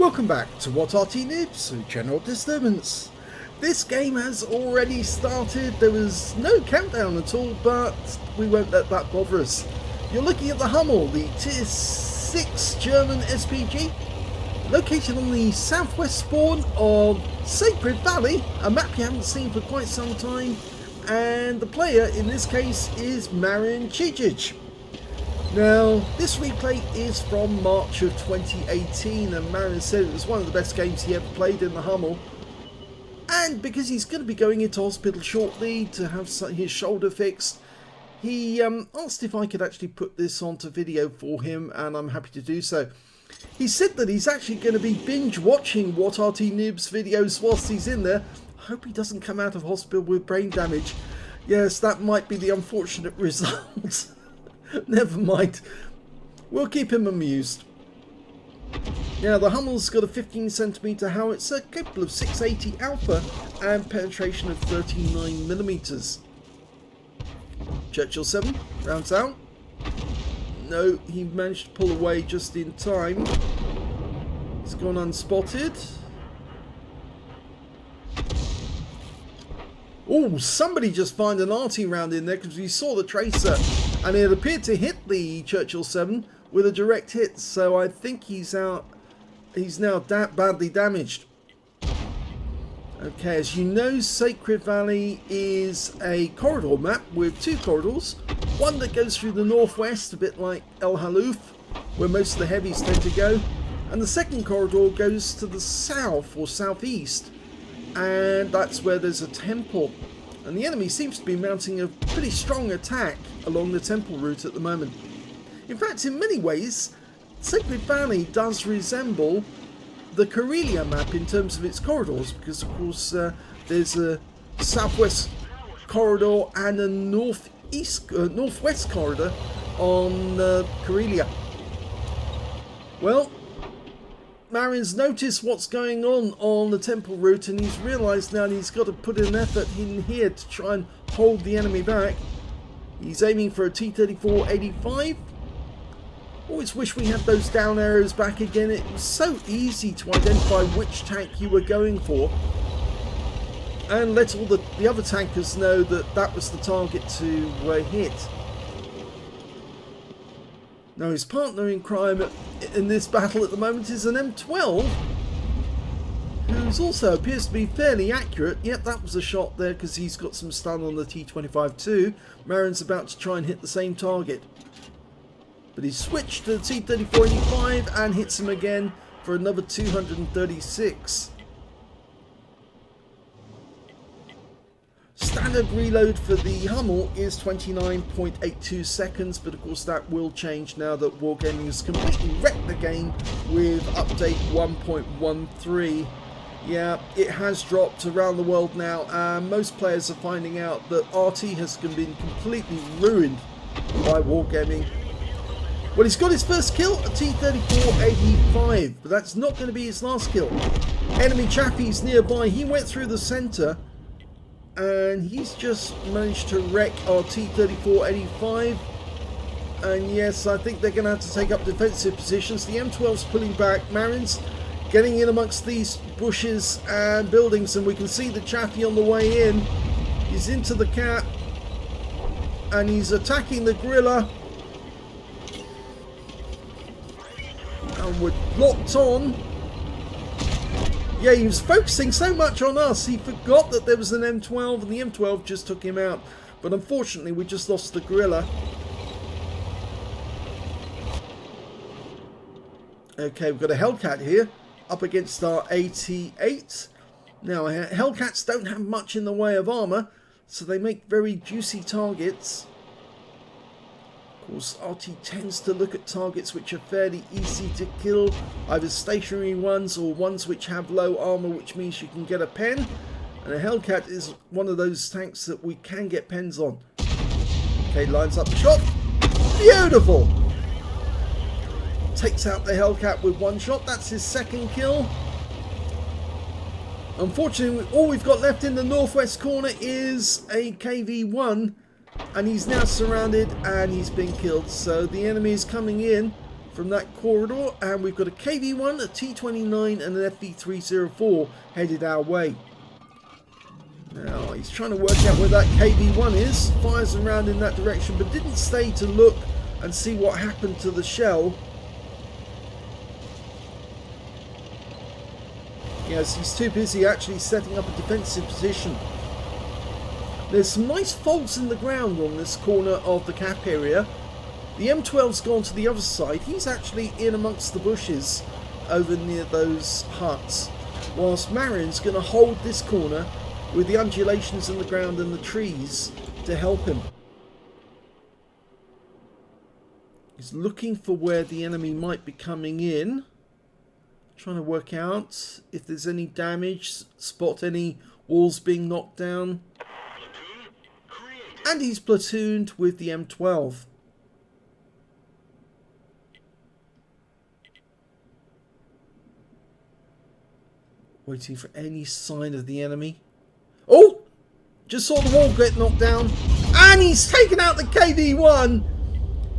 Welcome back to What Arty Noobs, General Disturbance. This game has already started. There was no countdown at all, but we won't let that bother us. You're looking at the Hummel, the Tier 6 German SPG, located on the southwest spawn of Sacred Valley, a map you haven't seen for quite some time, and the player in this case is Marian Cijic. Now, this replay is from March of 2018, and Marian said it was one of the best games he ever played in the Hummel. And because he's going to be going into hospital shortly to have his shoulder fixed, he asked if I could actually put this onto video for him, and I'm happy to do so. He said that he's actually going to be binge watching What Arty Noobs videos whilst he's in there. I hope he doesn't come out of hospital with brain damage. Yes, that might be the unfortunate result. Never mind. We'll keep him amused. Now, the Hummel's got a 15cm howitzer capable of 680 alpha and penetration of 39mm. Churchill 7 rounds out. No, he managed to pull away just in time. He's gone unspotted. Oh, somebody just find an Arty round in there because we saw the tracer and it appeared to hit the Churchill 7 with a direct hit. So I think he's out. He's now badly damaged. Okay, as you know, Sacred Valley is a corridor map with two corridors. One that goes through the northwest, a bit like El Haluf, where most of the heavies tend to go. And the second corridor goes to the south or southeast. And that's where there's a temple. And the enemy seems to be mounting a pretty strong attack along the temple route at the moment. In fact, in many ways, Sacred Valley does resemble the Karelia map in terms of its corridors, because of course there's a southwest corridor and a northwest corridor on Karelia. Well, Marian's noticed what's going on the temple route, and he's realised now he's got to put an effort in here to try and hold the enemy back. He's aiming for a T-34-85. Always wish we had those down arrows back again. It was so easy to identify which tank you were going for and let all the other tankers know that that was the target to hit. Now, his partner in crime in this battle at the moment is an M12, who's also appears to be fairly accurate. Yep, that was a shot there because he's got some stun on the T25 too. Marian's about to try and hit the same target. But he switched to the T-34-85 and hits him again for another 236. Standard reload for the Hummel is 29.82 seconds, but of course that will change now that Wargaming has completely wrecked the game with update 1.13. Yeah, it has dropped around the world now, and most players are finding out that Arty has been completely ruined by Wargaming. Well, he's got his first kill, a T-34-85, but that's not going to be his last kill. Enemy Chaffee's nearby. He went through the centre, and he's just managed to wreck our T-34-85. And yes, I think they're going to have to take up defensive positions. The M12's pulling back. Marian's getting in amongst these bushes and buildings, and we can see the Chaffee on the way in. He's into the cap, and he's attacking the Gorilla. And we're locked on. Yeah, he was focusing so much on us, he forgot that there was an M12, and the M12 just took him out. But unfortunately, we just lost the Gorilla. Okay, we've got a Hellcat here, up against our AT8. Now, Hellcats don't have much in the way of armour, so they make very juicy targets. Of course, Arty tends to look at targets which are fairly easy to kill, either stationary ones or ones which have low armour, which means you can get a pen. And a Hellcat is one of those tanks that we can get pens on. Okay, lines up the shot. Beautiful! Takes out the Hellcat with one shot. That's his second kill. Unfortunately, all we've got left in the northwest corner is a KV-1. And he's now surrounded and he's been killed. So the enemy is coming in from that corridor, and we've got a KV-1, a T-29 and an FV-304 headed our way. Now he's trying to work out where that KV-1 is, fires around in that direction but didn't stay to look and see what happened to the shell. Yes, he's too busy actually setting up a defensive position. There's some nice faults in the ground on this corner of the cap area. The M12's gone to the other side. He's actually in amongst the bushes over near those huts, whilst Marin's going to hold this corner with the undulations in the ground and the trees to help him. He's looking for where the enemy might be coming in, trying to work out if there's any damage, spot any walls being knocked down. And he's platooned with the M12. Waiting for any sign of the enemy. Oh! Just saw the wall get knocked down. And he's taken out the KV-1.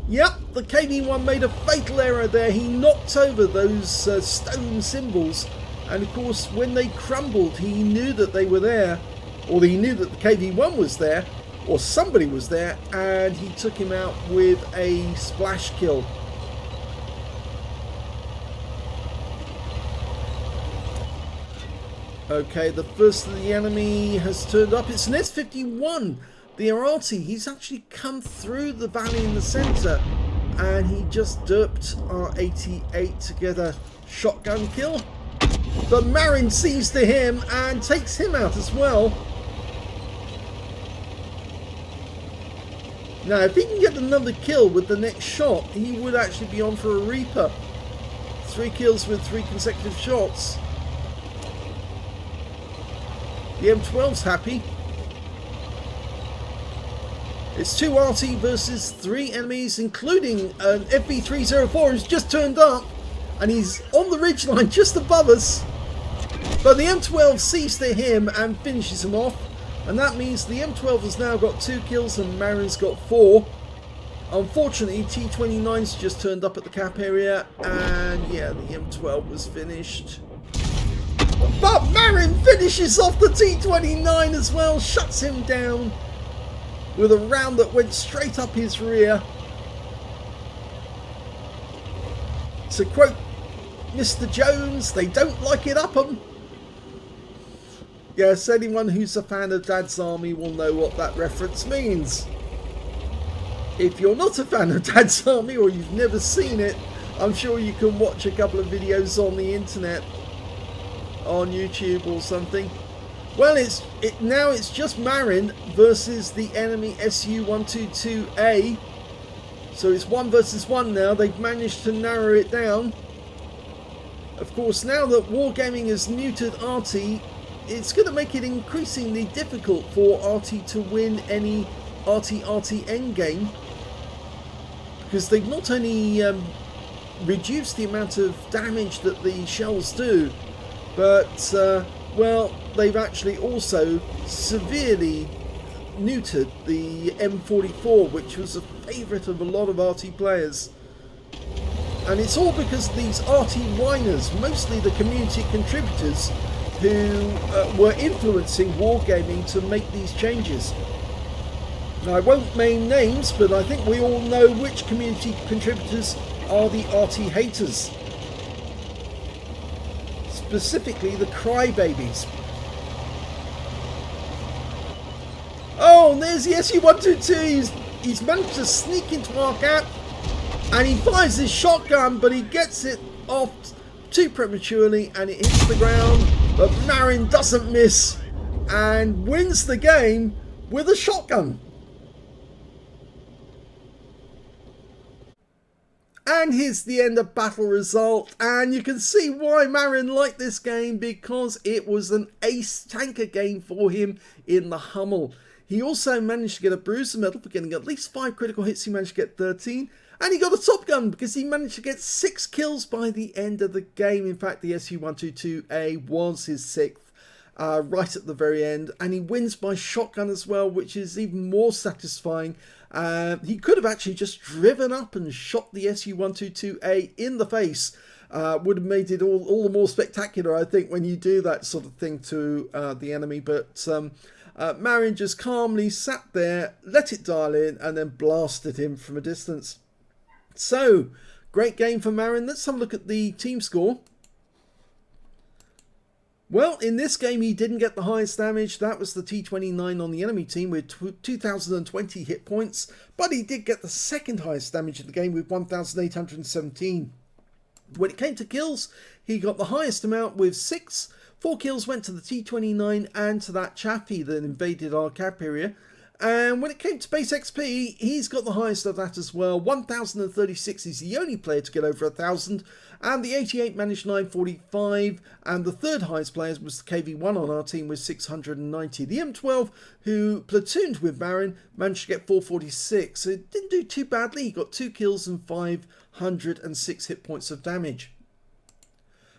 Yep, the KV-1 made a fatal error there. He knocked over those stone symbols. And of course, when they crumbled, he knew that they were there. Or he knew that the KV-1 was there. Or somebody was there. And he took him out with a splash kill. Okay, the first of the enemy has turned up. It's an S51, the Arty. He's actually come through the valley in the centre, and he just derped our 88 to get a shotgun kill. But Marin sees to him and takes him out as well. Now, if he can get another kill with the next shot, he would actually be on for a Reaper. 3 kills with 3 consecutive shots. The M12's happy. It's 2 Arty versus 3 enemies, including an FV-304 who's just turned up, and he's on the ridgeline just above us. But the M12 sees to him and finishes him off, and that means the M12 has now got 2 kills and Marin's got 4. Unfortunately, T-29's just turned up at the cap area, and yeah, the M12 was finished. But Marin finishes off the T-29 as well, shuts him down with a round that went straight up his rear. To quote Mr. Jones, they don't like it up 'em. Yes, anyone who's a fan of Dad's Army will know what that reference means. If you're not a fan of Dad's Army or you've never seen it, I'm sure you can watch a couple of videos on the internet, on YouTube or something. Well, now it's just Marin versus the enemy SU-122A. So it's 1 versus 1 now. They've managed to narrow it down. Of course, now that Wargaming has neutered Arty, it's going to make it increasingly difficult for Arty to win any Arty endgame, because they've not only reduced the amount of damage that the shells do, but well, they've actually also severely neutered the M44, which was a favourite of a lot of Arty players. And it's all because of these Arty whiners, mostly the community contributors, who were influencing Wargaming to make these changes. Now, I won't name names, but I think we all know which community contributors are the Arty haters. Specifically the crybabies. Oh, and there's the SU-122. He's managed to sneak into our cap, and he fires his shotgun, but he gets it off too prematurely and it hits the ground. But Marin doesn't miss and wins the game with a shotgun. And here's the end of battle result, and you can see why Marin liked this game, because it was an ace tanker game for him in the Hummel. He also managed to get a Bruiser medal for getting at least 5 critical hits. He managed to get 13, and he got a Top Gun because he managed to get 6 kills by the end of the game. In fact, the SU-122A was his 6th, right at the very end, and he wins by shotgun as well, which is even more satisfying. He could have actually just driven up and shot the Su-122A in the face. Would have made it all the more spectacular, I think, when you do that sort of thing to the enemy. But Marin just calmly sat there, let it dial in, and then blasted him from a distance. So, great game for Marin. Let's have a look at the team score. Well, in this game, he didn't get the highest damage. That was the T29 on the enemy team with 2,020 hit points. But he did get the second highest damage in the game with 1,817. When it came to kills, he got the highest amount with 6. 4 kills went to the T29 and to that chappie that invaded our cap area. And when it came to base XP, he's got the highest of that as well. 1,036. He's the only player to get over 1,000. And the 88 managed 945. And the third highest player was the KV1 on our team with 690. The M12, who platooned with Marin, managed to get 446. So it didn't do too badly. He got 2 kills and 506 hit points of damage.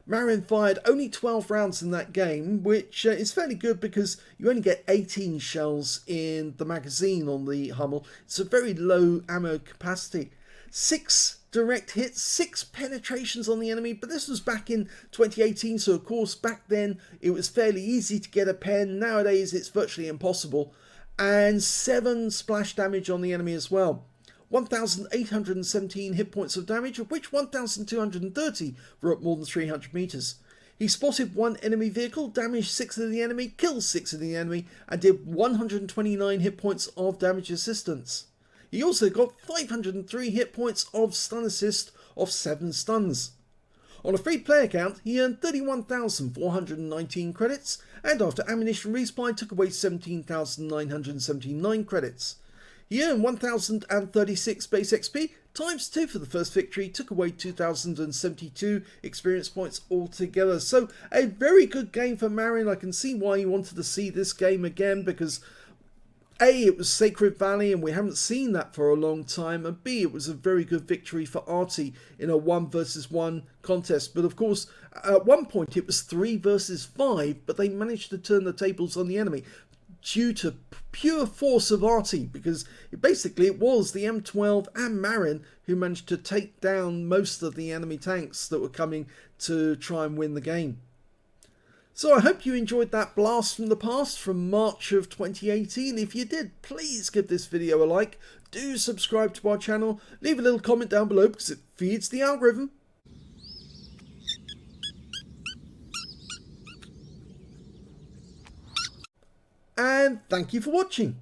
Marin fired only 12 rounds in that game, which is fairly good because you only get 18 shells in the magazine on the Hummel. It's a very low ammo capacity. 6 direct hits, 6 penetrations on the enemy, but this was back in 2018, so of course back then it was fairly easy to get a pen. Nowadays it's virtually impossible. And 7 splash damage on the enemy as well. 1,817 hit points of damage, of which 1,230 were up more than 300 meters. He spotted 1 enemy vehicle, damaged 6 of the enemy, killed 6 of the enemy, and did 129 hit points of damage assistance. He also got 503 hit points of stun assist of 7 stuns. On a free player count, he earned 31,419 credits, and after ammunition resupply took away 17,979 credits. He earned 1,036 base XP, times 2 for the first victory, took away 2,072 experience points altogether. So a very good game for Marin. I can see why he wanted to see this game again, because A, it was Sacred Valley and we haven't seen that for a long time, and B, it was a very good victory for Arty in a 1 versus 1 contest. But of course, at one point it was 3 versus 5, but they managed to turn the tables on the enemy due to pure force of Arty, because basically it was the M12 and Marin who managed to take down most of the enemy tanks that were coming to try and win the game. So I hope you enjoyed that blast from the past from March of 2018. If you did, please give this video a like, do subscribe to our channel, leave a little comment down below because it feeds the algorithm. And thank you for watching.